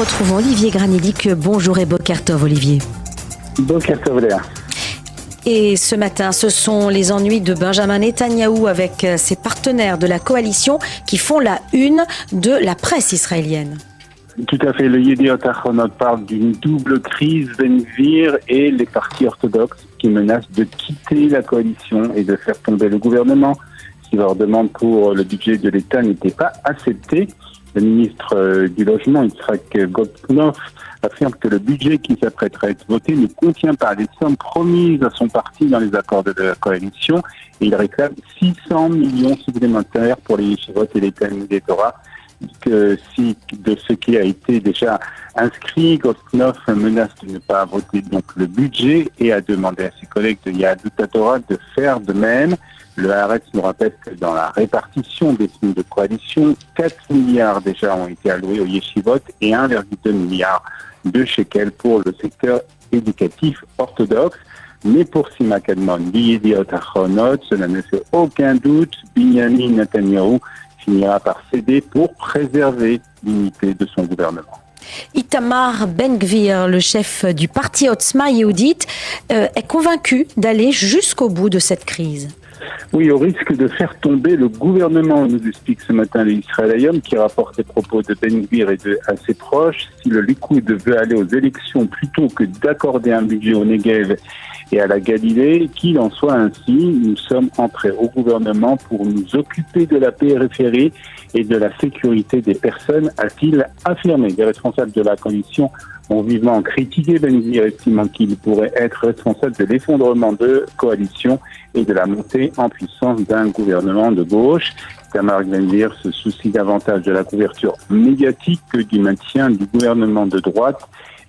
retrouvons Olivier Granellic. Bonjour et Boker Tov, Olivier. Boker Tov, Léa. Et ce matin, ce sont les ennuis de Benjamin Netanyahou avec ses partenaires de la coalition qui font la une de la presse israélienne. Tout à fait. Le Yediot Ahronot parle d'une double crise, Ben Gvir et les partis orthodoxes qui menacent de quitter la coalition et de faire tomber le gouvernement. Si leur demande pour le budget de l'État n'était pas acceptée, le ministre du Logement, Yitzhak Goldknopf, affirme que le budget qui s'apprêtera à être voté ne contient pas les sommes promises à son parti dans les accords de la coalition et il réclame 600 millions supplémentaires pour les yeshivot et les Talmudei Torah de ce qui a été déjà inscrit. Goldknopf menace de ne pas voter donc le budget et a demandé à ses collègues de Yahadut Torah de faire de même. Le Haaretz nous rappelle que dans la répartition des fonds de coalition, 4 milliards déjà ont été alloués aux yeshivot et 1,2 milliard de shekels pour le secteur éducatif orthodoxe. Mais pour Sima Kadmon, Yediot Ahronot, cela ne fait aucun doute, Binyamin Netanyahou finira par céder pour préserver l'unité de son gouvernement. Itamar Ben Gvir, le chef du parti Otzma Yehudit, est convaincu d'aller jusqu'au bout de cette crise. Oui, au risque de faire tomber le gouvernement, nous explique ce matin le Israël Hayom, qui rapporte les propos de Ben Gvir et de ses proches. Si le Likoud veut aller aux élections plutôt que d'accorder un budget au Negev et à la Galilée, qu'il en soit ainsi, nous sommes entrés au gouvernement pour nous occuper de la périphérie et de la sécurité des personnes, a-t-il affirmé. Les responsables de la coalition ont vivement critiqué Ben Gvir, estimant qu'il pourrait être responsable de l'effondrement de coalition et de la montée en puissance d'un gouvernement de gauche. Itamar Ben Gvir se soucie davantage de la couverture médiatique que du maintien du gouvernement de droite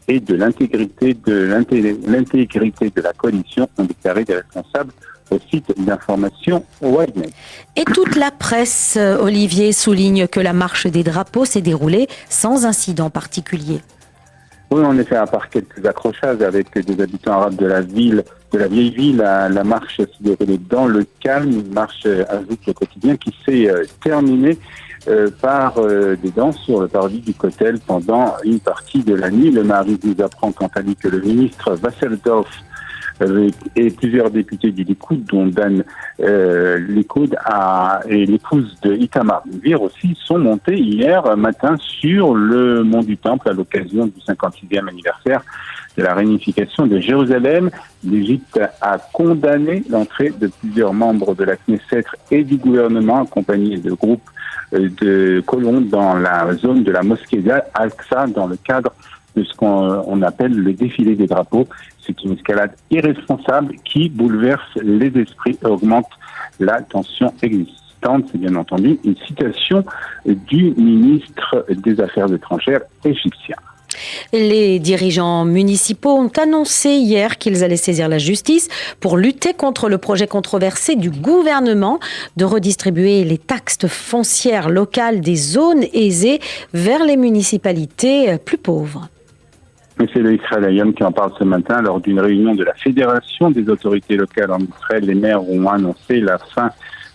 et de l'intégrité de la coalition, ont déclaré des responsables au site d'information Ynet. Et toute la presse, Olivier, souligne que la marche des drapeaux s'est déroulée sans incident particulier. Oui, en effet, à part quelques accrochages avec des habitants arabes de la vieille ville, la marche s'est déroulée dans le calme, une marche, ajoute le quotidien, qui s'est terminée par des danses sur le parvis du Kotel pendant une partie de la nuit. Le Maariv nous apprend quant à lui que le ministre Wasseldorf et plusieurs députés du Likoud, dont Dan Likoud et l'épouse de Itamar Ben Gvir aussi, sont montés hier matin sur le mont du Temple à l'occasion du 56e anniversaire de la réunification de Jérusalem. L'Égypte a condamné l'entrée de plusieurs membres de la Knesset et du gouvernement, accompagnés de groupes de colons dans la zone de la mosquée d'Al-Aqsa, dans le cadre de ce qu'on appelle le défilé des drapeaux. C'est une escalade irresponsable qui bouleverse les esprits et augmente la tension existante. C'est bien entendu une citation du ministre des Affaires étrangères égyptien. Les dirigeants municipaux ont annoncé hier qu'ils allaient saisir la justice pour lutter contre le projet controversé du gouvernement de redistribuer les taxes foncières locales des zones aisées vers les municipalités plus pauvres. C'est le Israël Hayom qui en parle ce matin lors d'une réunion de la Fédération des autorités locales en Israël. Les maires ont annoncé la fin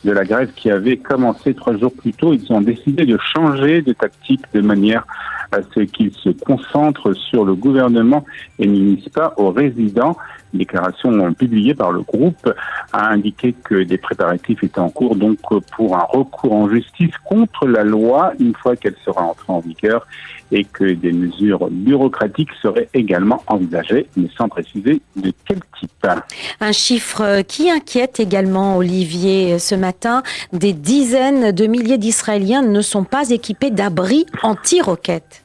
de la grève qui avait commencé 3 jours plus tôt. Ils ont décidé de changer de tactique de manière à ce qu'ils se concentrent sur le gouvernement et n'unissent pas aux résidents. Une déclaration publiée par le groupe a indiqué que des préparatifs étaient en cours donc pour un recours en justice contre la loi une fois qu'elle sera entrée en vigueur et que des mesures bureaucratiques seraient également envisagées, mais sans préciser de quel type. Un chiffre qui inquiète également, Olivier, ce matin. Des dizaines de milliers d'Israéliens ne sont pas équipés d'abris anti-roquettes.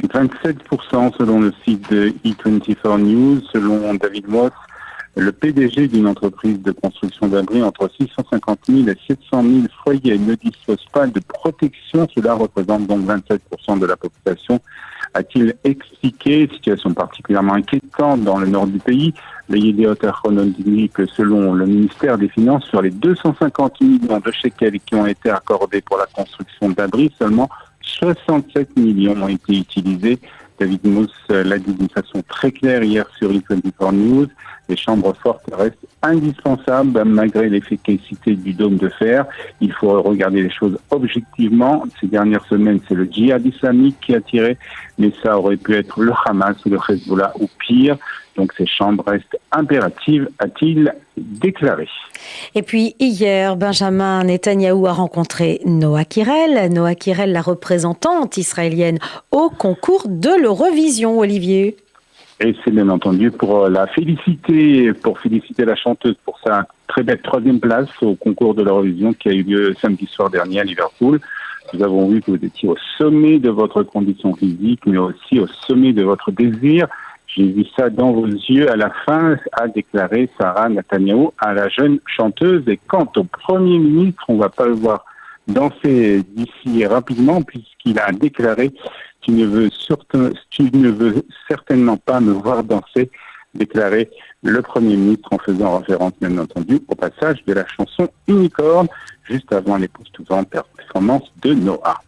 27% selon le site de E24 News, selon David Moss, le PDG d'une entreprise de construction d'abris, entre 650 000 et 700 000 foyers ne disposent pas de protection. Cela représente donc 27% de la population, a-t-il expliqué. Situation particulièrement inquiétante dans le nord du pays. Le Yediot Ahronot dit que selon le ministère des Finances, sur les 250 millions de shekels qui ont été accordés pour la construction d'abris, seulement 67 millions ont été utilisés. David Mouss l'a dit d'une façon très claire hier sur E24 News. Les chambres fortes restent indispensables malgré l'efficacité du dôme de fer. Il faut regarder les choses objectivement. Ces dernières semaines, c'est le djihad islamique qui a tiré, mais ça aurait pu être le Hamas ou le Hezbollah ou pire. Donc ces chambres restent impératives, a-t-il déclaré. Et puis hier, Benjamin Netanyahou a rencontré Noa Kirel. Noa Kirel, la représentante israélienne au concours de l'Eurovision, Olivier. Et c'est bien entendu pour féliciter la chanteuse pour sa très belle 3e place au concours de l'Eurovision qui a eu lieu samedi soir dernier à Liverpool. Nous avons vu que vous étiez au sommet de votre condition physique, mais aussi au sommet de votre désir. J'ai vu ça dans vos yeux à la fin, a déclaré Sarah Netanyahou à la jeune chanteuse. Et quant au Premier ministre, on ne va pas le voir danser d'ici rapidement puisqu'il a déclaré « Tu ne veux certainement pas me voir danser », déclaré le Premier ministre en faisant référence, bien entendu, au passage de la chanson Unicorn, juste avant l'époustouflante performance de Noah.